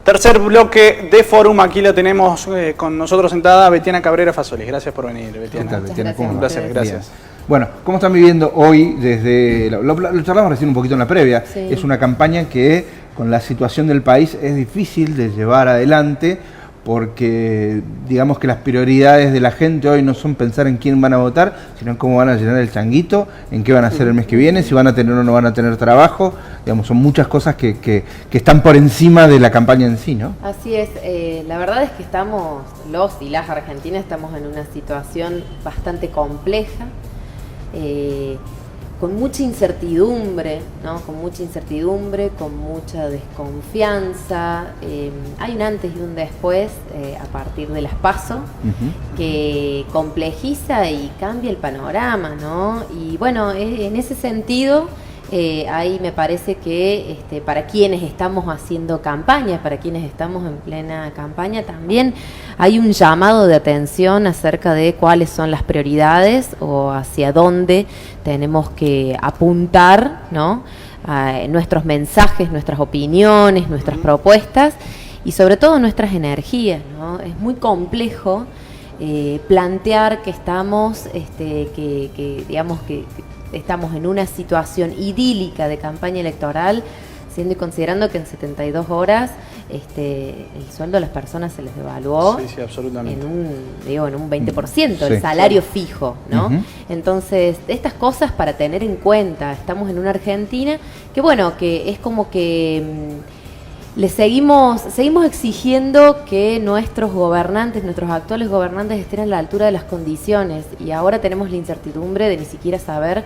Tercer bloque de Fórum, aquí la tenemos con nosotros sentada Betiana Cabrera Fasolis. Gracias por venir, Betiana. ¿Qué tal, Betiana? ¿Cómo Un placer, gracias. Bien. Bueno, ¿cómo están viviendo hoy desde... Lo charlamos recién un poquito en la previa. Sí. Es una campaña que con la situación del país es difícil de llevar adelante porque digamos que las prioridades de la gente hoy no son pensar en quién van a votar, sino en cómo van a llenar el changuito, en qué van a hacer el mes que viene, si van a tener o no van a tener trabajo. Digamos, son muchas cosas que están por encima de la campaña en sí, ¿no? Así es, la verdad es que estamos, los y las argentinas estamos en una situación bastante compleja, con mucha incertidumbre, ¿no? Con mucha incertidumbre, con mucha desconfianza. Hay un antes y un después a partir de las PASO que complejiza y cambia el panorama, ¿no? Y bueno, en ese sentido, ahí me parece que para quienes estamos haciendo campaña, para quienes estamos en plena campaña, también hay un llamado de atención acerca de cuáles son las prioridades o hacia dónde tenemos que apuntar, ¿no? Nuestros mensajes, nuestras opiniones, nuestras propuestas y sobre todo nuestras energías, ¿no? Es muy complejo plantear que estamos, digamos que estamos en una situación idílica de campaña electoral, siendo y considerando que en 72 horas el sueldo a las personas se les devaluó Sí, absolutamente. en un 20%, el Sí. salario fijo, ¿no? Ujú. Entonces, estas cosas para tener en cuenta, estamos en una Argentina que bueno, que es como que le seguimos exigiendo que nuestros gobernantes, nuestros actuales gobernantes estén a la altura de las condiciones y ahora tenemos la incertidumbre de ni siquiera saber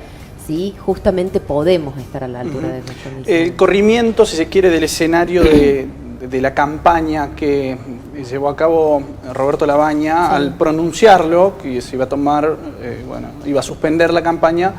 si justamente podemos estar a la altura de las condiciones. El corrimiento, si se quiere, del escenario de la campaña que llevó a cabo Roberto Labaña, Sí. al pronunciarlo, que se iba a tomar, iba a suspender la campaña,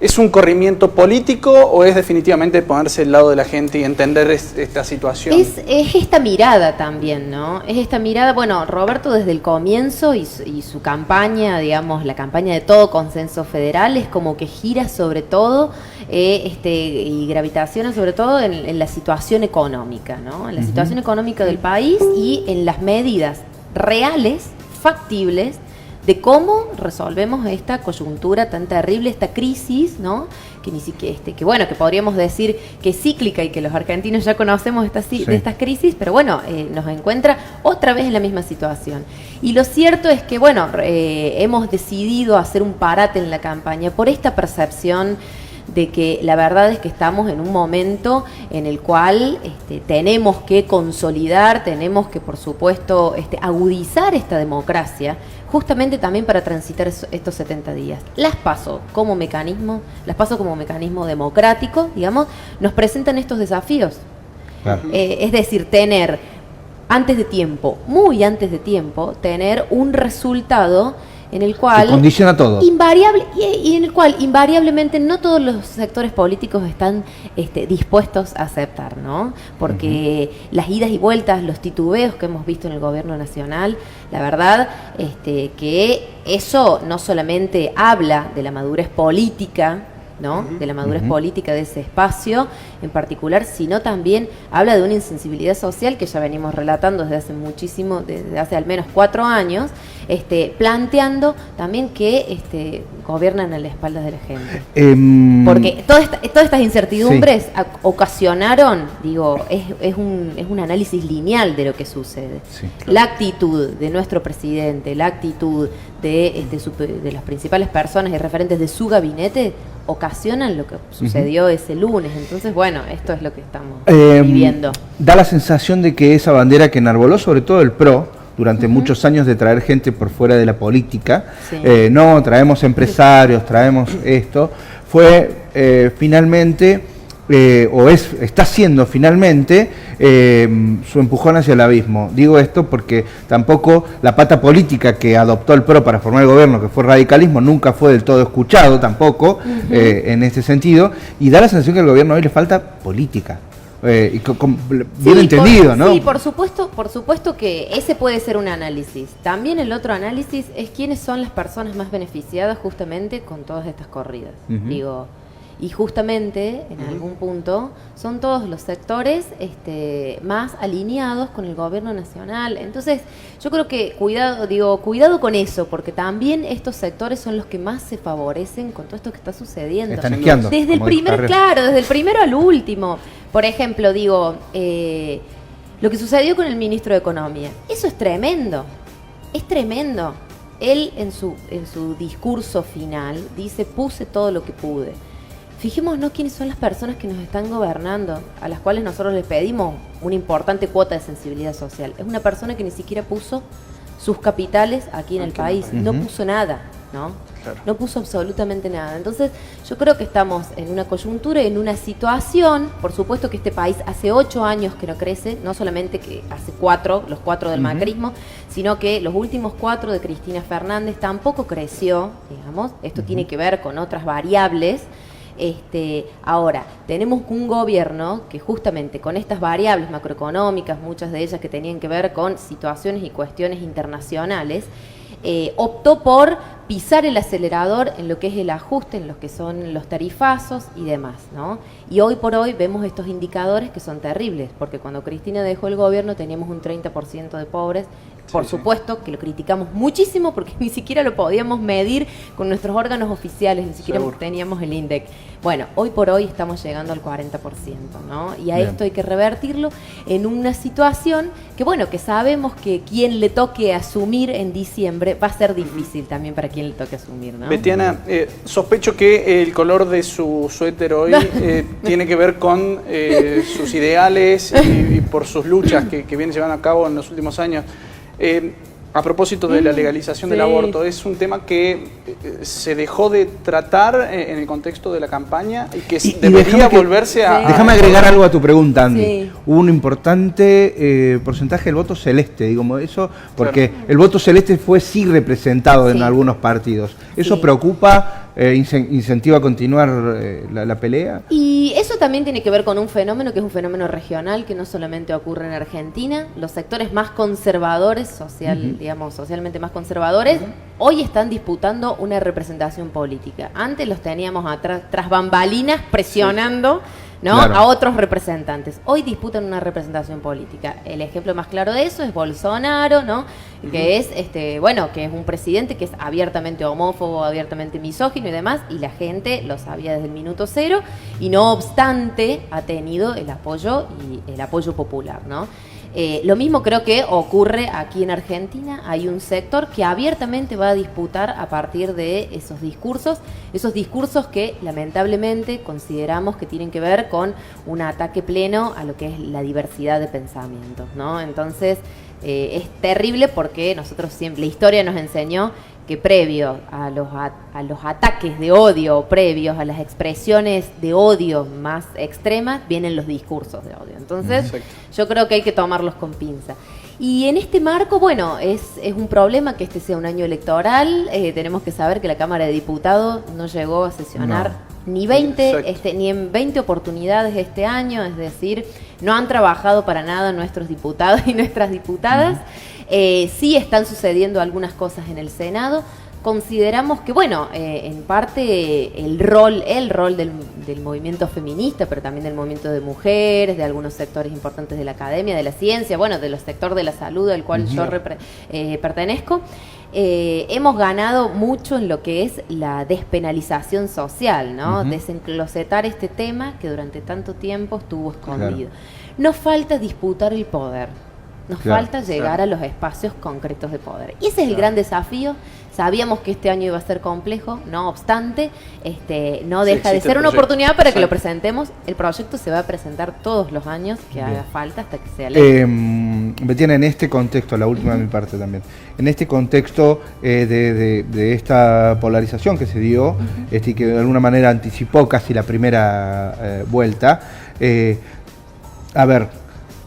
¿es un corrimiento político o es definitivamente ponerse al lado de la gente y entender esta situación? Es esta mirada también, ¿no? Es esta mirada, bueno, Roberto desde el comienzo y su campaña, digamos, la campaña de todo consenso federal es como que gira sobre todo y gravitaciona sobre todo en la situación económica, ¿no? En la situación económica del país y en las medidas reales, factibles, de cómo resolvemos esta coyuntura tan terrible, esta crisis, ¿no? Que ni siquiera, que bueno, que podríamos decir que es cíclica y que los argentinos ya conocemos de estas crisis, pero bueno, nos encuentra otra vez en la misma situación. Y lo cierto es que, bueno, hemos decidido hacer un parate en la campaña por esta percepción de que la verdad es que estamos en un momento en el cual tenemos que consolidar, tenemos que, por supuesto, agudizar esta democracia, justamente también para transitar estos 70 días. Las PASO como mecanismo democrático, digamos, nos presentan estos desafíos. Claro. Es decir, tener antes de tiempo, muy antes de tiempo, tener un resultado en el cual Que condiciona todo. invariable y en el cual invariablemente no todos los sectores políticos están dispuestos a aceptar, ¿no? Porque las idas y vueltas, los titubeos que hemos visto en el gobierno nacional, la verdad que eso no solamente habla de la madurez política, ¿no? De la madurez política de ese espacio en particular, sino también habla de una insensibilidad social que ya venimos relatando desde hace al menos 4 años, planteando también que gobiernan a la espalda de la gente. Porque todas estas incertidumbres ocasionaron, digo, es un análisis lineal de lo que sucede. Sí, claro. La actitud de nuestro presidente, la actitud de las principales personas y referentes de su gabinete ocasionan lo que sucedió ese lunes. Entonces, bueno, esto es lo que estamos viviendo. Da la sensación de que esa bandera que enarboló sobre todo el PRO durante muchos años de traer gente por fuera de la política, Sí. No, traemos empresarios, traemos esto, fue finalmente, está siendo finalmente su empujón hacia el abismo. Digo esto porque tampoco la pata política que adoptó el PRO para formar el gobierno, que fue radicalismo, nunca fue del todo escuchado tampoco en este sentido, y da la sensación que al gobierno hoy le falta política. Bien entendido, ¿no? Sí, por supuesto que ese puede ser un análisis. También el otro análisis es quiénes son las personas más beneficiadas justamente con todas estas corridas. Digo, Y justamente, en algún punto, son todos los sectores más alineados con el gobierno nacional. Entonces, yo creo que cuidado con eso, porque también estos sectores son los que más se favorecen con todo esto que está sucediendo. Están esquiando. Desde el primero al último. Por ejemplo, lo que sucedió con el ministro de Economía, eso es tremendo. Es tremendo. Él en su discurso final dice: puse todo lo que pude. Fijémonos quiénes son las personas que nos están gobernando, a las cuales nosotros les pedimos una importante cuota de sensibilidad social. Es una persona que ni siquiera puso sus capitales aquí en el país, no puso nada, ¿no? Claro. No puso absolutamente nada. Entonces, yo creo que estamos en una coyuntura, en una situación, por supuesto que este país hace 8 años que no crece, no solamente que hace 4, los 4 del macrismo, sino que los últimos 4 de Cristina Fernández tampoco creció, digamos. Esto tiene que ver con otras variables. Ahora, tenemos un gobierno que justamente con estas variables macroeconómicas, muchas de ellas que tenían que ver con situaciones y cuestiones internacionales, optó por pisar el acelerador en lo que es el ajuste, en lo que son los tarifazos y demás, ¿no? Y hoy por hoy vemos estos indicadores que son terribles, porque cuando Cristina dejó el gobierno teníamos un 30% de pobres. Por supuesto que lo criticamos muchísimo porque ni siquiera lo podíamos medir con nuestros órganos oficiales, ni siquiera teníamos el INDEC. Bueno, hoy por hoy estamos llegando al 40%, ¿no? Y a esto hay que revertirlo en una situación que, bueno, que sabemos que quien le toque asumir en diciembre va a ser difícil también para quien le toque asumir, ¿no? Betiana, sospecho que el color de su suéter hoy tiene que ver con sus ideales y por sus luchas que viene llevando a cabo en los últimos años. A propósito de la legalización del aborto, es un tema que se dejó de tratar en el contexto de la campaña y que debería volverse a... Déjame agregar algo a tu pregunta, Andy. Hubo un importante porcentaje del voto celeste, digamos eso, porque el voto celeste fue representado en algunos partidos. ¿Eso preocupa? ¿Incentiva a continuar la pelea? Y eso también tiene que ver con un fenómeno que es un fenómeno regional que no solamente ocurre en Argentina. Los sectores más conservadores, socialmente más conservadores, hoy están disputando una representación política. Antes los teníamos tras bambalinas presionando, ¿no? A otros representantes. Hoy disputan una representación política. El ejemplo más claro de eso es Bolsonaro, ¿no? Que es que es un presidente que es abiertamente homófobo, abiertamente misógino y demás, y la gente lo sabía desde el minuto cero, y no obstante ha tenido el apoyo popular, ¿no? Lo mismo creo que ocurre aquí en Argentina. Hay un sector que abiertamente va a disputar a partir de esos discursos que lamentablemente consideramos que tienen que ver con un ataque pleno a lo que es la diversidad de pensamientos, ¿no? Entonces es terrible porque nosotros siempre, la historia nos enseñó que previo a los ataques de odio, previos a las expresiones de odio más extremas, vienen los discursos de odio. Entonces, yo creo que hay que tomarlos con pinza. Y en este marco, bueno, es un problema que este sea un año electoral. Tenemos que saber que la Cámara de Diputados no llegó a sesionar ni en 20 oportunidades este año, es decir, no han trabajado para nada nuestros diputados y nuestras diputadas. Sí están sucediendo algunas cosas en el Senado. Consideramos que, en parte el rol del movimiento feminista, pero también del movimiento de mujeres, de algunos sectores importantes de la academia, de la ciencia, del sector de la salud al cual yo pertenezco, hemos ganado mucho en lo que es la despenalización social, ¿no? Desenclosetar este tema que durante tanto tiempo estuvo escondido. Nos falta disputar el poder. Nos falta llegar a los espacios concretos de poder. Y ese es el gran desafío. Sabíamos que este año iba a ser complejo, no obstante, no deja de ser una oportunidad para que lo presentemos. El proyecto se va a presentar todos los años que haga falta hasta que sea ley. Betiana, en este contexto, la última de mi parte también, en este contexto de esta polarización que se dio, y que de alguna manera anticipó casi la primera vuelta, a ver,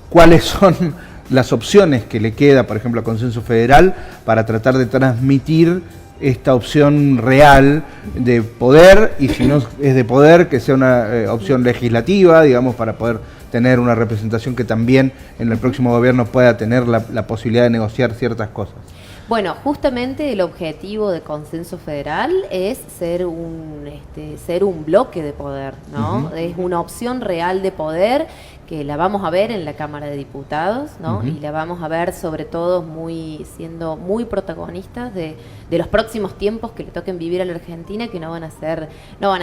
¿cuáles son las opciones que le queda, por ejemplo, a Consenso Federal para tratar de transmitir esta opción real de poder, y si no es de poder, que sea una opción legislativa, digamos, para poder tener una representación que también en el próximo gobierno pueda tener la posibilidad de negociar ciertas cosas? Bueno, justamente el objetivo de Consenso Federal es ser un bloque de poder, ¿no? Es una opción real de poder que la vamos a ver en la Cámara de Diputados, ¿no? Y la vamos a ver sobre todo siendo muy protagonistas de los próximos tiempos que le toquen vivir a la Argentina, que no van a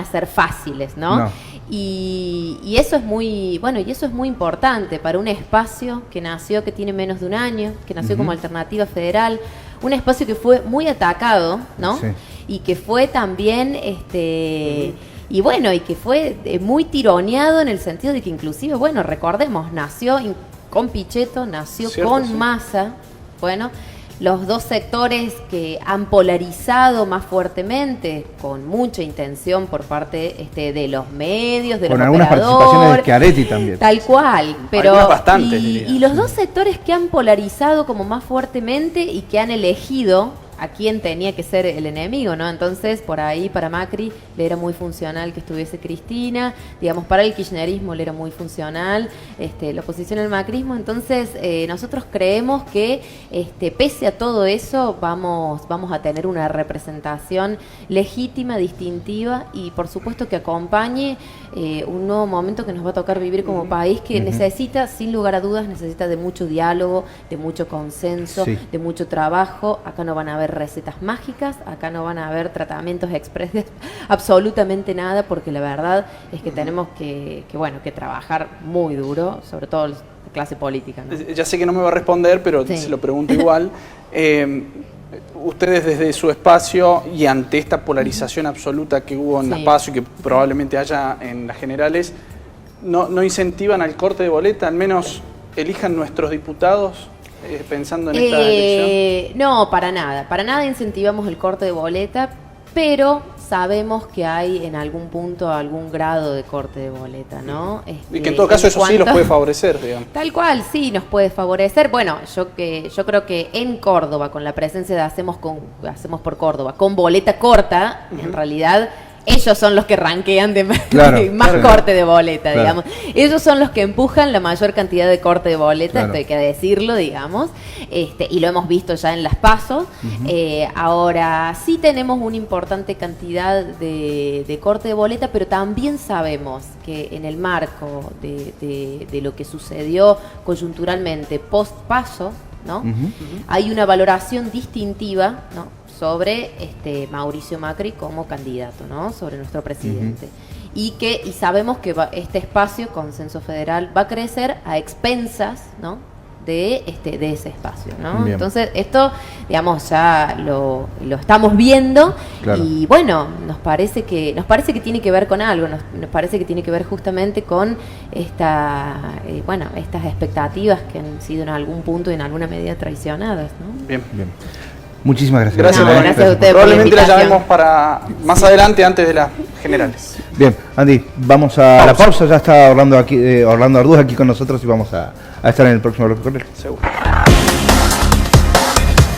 ser fáciles, ¿no? Y eso es muy, bueno, y eso es muy importante para un espacio que tiene menos de un año, que nació como alternativa federal, un espacio que fue muy atacado, ¿no? Sí. Y que fue también y bueno, y que fue muy tironeado en el sentido de que inclusive, bueno, recordemos, nació con Pichetto, nació con Massa, bueno, los dos sectores que han polarizado más fuertemente, con mucha intención por parte de los medios, de los operadores. Con algunas participaciones de Schiaretti también. Tal cual, pero bastantes, y los dos sectores que han polarizado como más fuertemente y que han elegido a quién tenía que ser el enemigo, ¿no? Entonces, por ahí para Macri le era muy funcional que estuviese Cristina, digamos, para el kirchnerismo le era muy funcional la oposición al macrismo. Entonces, nosotros creemos que pese a todo eso vamos a tener una representación legítima, distintiva y por supuesto que acompañe un nuevo momento que nos va a tocar vivir como país, que necesita, sin lugar a dudas, necesita de mucho diálogo, de mucho consenso, de mucho trabajo. Acá no van a haber recetas mágicas, acá no van a haber tratamientos express de absolutamente nada, porque la verdad es que tenemos que trabajar muy duro, sobre todo la clase política, ¿no? Ya sé que no me va a responder, pero se lo pregunto igual. Ustedes desde su espacio y ante esta polarización absoluta que hubo en la PASO y que probablemente haya en las generales, ¿no incentivan al corte de boleta? Al menos elijan nuestros diputados pensando en esta elección. No, para nada incentivamos el corte de boleta, pero sabemos que hay en algún punto algún grado de corte de boleta, ¿no? Y que en todo caso eso sí los puede favorecer, digamos. Tal cual, sí, nos puede favorecer. Bueno, yo creo que en Córdoba, con la presencia de Hacemos por Córdoba, con boleta corta, en realidad ellos son los que ranquean de más corte de boleta, digamos. Ellos son los que empujan la mayor cantidad de corte de boleta, esto hay que decirlo, digamos, y lo hemos visto ya en las PASO. Ahora sí tenemos una importante cantidad de corte de boleta, pero también sabemos que en el marco de lo que sucedió coyunturalmente post-PASO, ¿no? Hay una valoración distintiva, ¿no?, sobre Mauricio Macri como candidato, ¿no?, sobre nuestro presidente. Y sabemos que este espacio, Consenso Federal, va a crecer a expensas, ¿no?, de ese espacio, ¿no? Bien. Entonces, esto, digamos, ya lo estamos viendo y bueno, nos parece que tiene que ver con algo, nos parece que tiene que ver justamente con estas expectativas que han sido en algún punto y en alguna medida traicionadas, ¿no? Bien. Muchísimas gracias. Gracias a ustedes. Probablemente la llamemos para más adelante, antes de las generales. Bien, Andy, vamos a la pausa. Ya está Orlando Arduz aquí con nosotros y vamos a estar en el próximo bloque con él. Seguro.